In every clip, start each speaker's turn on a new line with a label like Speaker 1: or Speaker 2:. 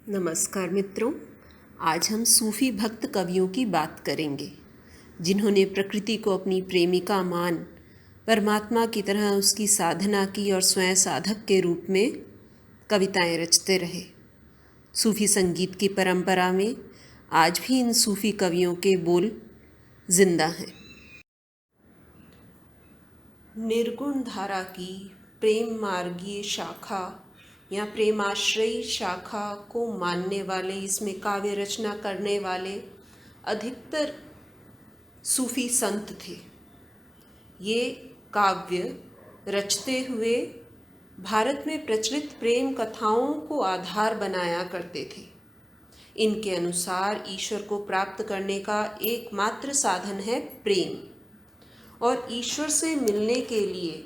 Speaker 1: नमस्कार मित्रों, आज हम सूफी भक्त कवियों की बात करेंगे जिन्होंने प्रकृति को अपनी प्रेमिका मान परमात्मा की तरह उसकी साधना की और स्वयं साधक के रूप में कविताएं रचते रहे। सूफी संगीत की परंपरा में आज भी इन सूफी कवियों के बोल जिंदा हैं। निर्गुण धारा की प्रेम मार्गीय शाखा या प्रेमाश्रयी शाखा को मानने वाले, इसमें काव्य रचना करने वाले अधिकतर सूफी संत थे। ये काव्य रचते हुए भारत में प्रचलित प्रेम कथाओं को आधार बनाया करते थे। इनके अनुसार ईश्वर को प्राप्त करने का एकमात्र साधन है प्रेम, और ईश्वर से मिलने के लिए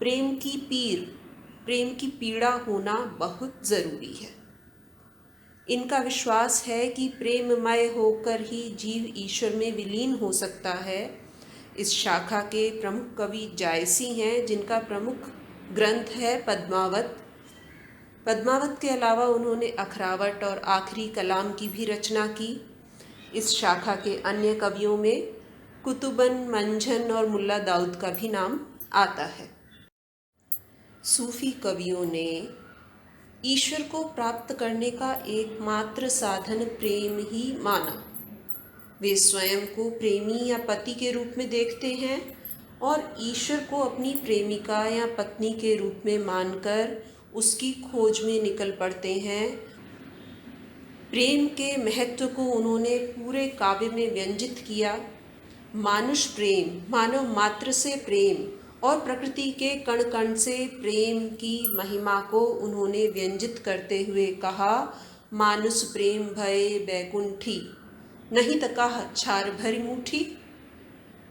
Speaker 1: प्रेम की पीड़ा होना बहुत ज़रूरी है। इनका विश्वास है कि प्रेममय होकर ही जीव ईश्वर में विलीन हो सकता है। इस शाखा के प्रमुख कवि जायसी हैं, जिनका प्रमुख ग्रंथ है पद्मावत। पद्मावत के अलावा उन्होंने अखरावट और आखिरी कलाम की भी रचना की। इस शाखा के अन्य कवियों में कुतुबन, मंझन और मुल्ला दाऊद का भी नाम आता है। सूफी कवियों ने ईश्वर को प्राप्त करने का एकमात्र साधन प्रेम ही माना। वे स्वयं को प्रेमी या पति के रूप में देखते हैं और ईश्वर को अपनी प्रेमिका या पत्नी के रूप में मानकर उसकी खोज में निकल पड़ते हैं। प्रेम के महत्व को उन्होंने पूरे काव्य में व्यंजित किया। मानुष प्रेम, मानव मात्र से प्रेम और प्रकृति के कण कण से प्रेम की महिमा को उन्होंने व्यंजित करते हुए कहा, मानुष प्रेम भये बैकुंठी, नहीं तका छार भरी मुठी।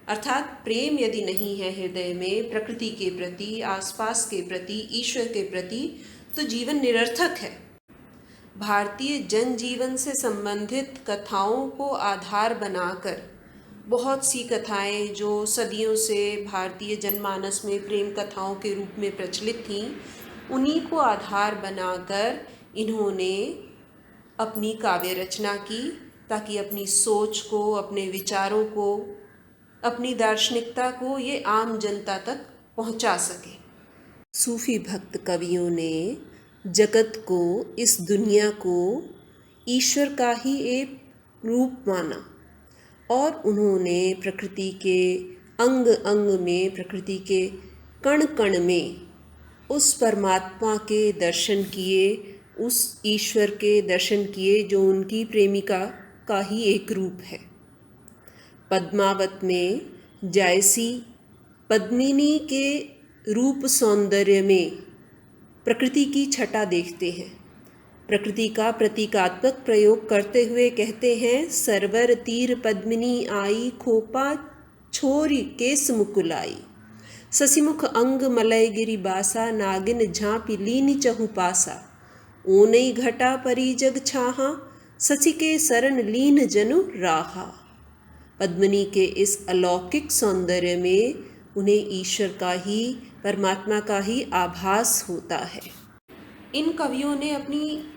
Speaker 1: अर्थात प्रेम यदि नहीं है हृदय में प्रकृति के प्रति, आसपास के प्रति, ईश्वर के प्रति, तो जीवन निरर्थक है। भारतीय जनजीवन से संबंधित कथाओं को आधार बनाकर बहुत सी कथाएं जो सदियों से भारतीय जनमानस में प्रेम कथाओं के रूप में प्रचलित थीं, उन्हीं को आधार बनाकर इन्होंने अपनी काव्य रचना की, ताकि अपनी सोच को, अपने विचारों को, अपनी दार्शनिकता को ये आम जनता तक पहुंचा सके। सूफी भक्त कवियों ने जगत को, इस दुनिया को ईश्वर का ही एक रूप माना और उन्होंने प्रकृति के अंग अंग में, प्रकृति के कण कण में उस परमात्मा के दर्शन किए, उस ईश्वर के दर्शन किए जो उनकी प्रेमिका का ही एक रूप है। पद्मावत में जायसी पद्मिनी के रूप सौंदर्य में प्रकृति की छटा देखते हैं। प्रकृति का प्रतीकात्मक प्रयोग करते हुए कहते हैं, सरवर तीर पद्मिनी आई, खोपा छोरी केस मुकुलाई, ससिमुख अंग मलय गिरी बासा, नागिन झांपी लीनी चहुपासा, ओनई घटा परी जग छाहा, सचि के शरण लीन जनु राहा। पद्मिनी के इस अलौकिक सौंदर्य में उन्हें ईश्वर का ही, परमात्मा का ही आभास होता है। इन कवियों ने अपनी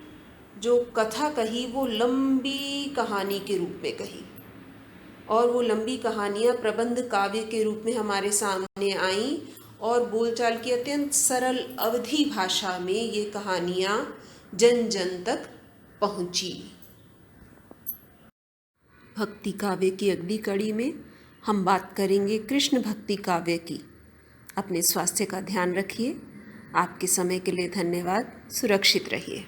Speaker 1: जो कथा कही वो लंबी कहानी के रूप में कही, और वो लंबी कहानियाँ प्रबंध काव्य के रूप में हमारे सामने आईं और बोलचाल की अत्यंत सरल अवधी भाषा में ये कहानियाँ जन जन तक पहुँची। भक्ति काव्य की अगली कड़ी में हम बात करेंगे कृष्ण भक्ति काव्य की। अपने स्वास्थ्य का ध्यान रखिए। आपके समय के लिए धन्यवाद। सुरक्षित रहिए।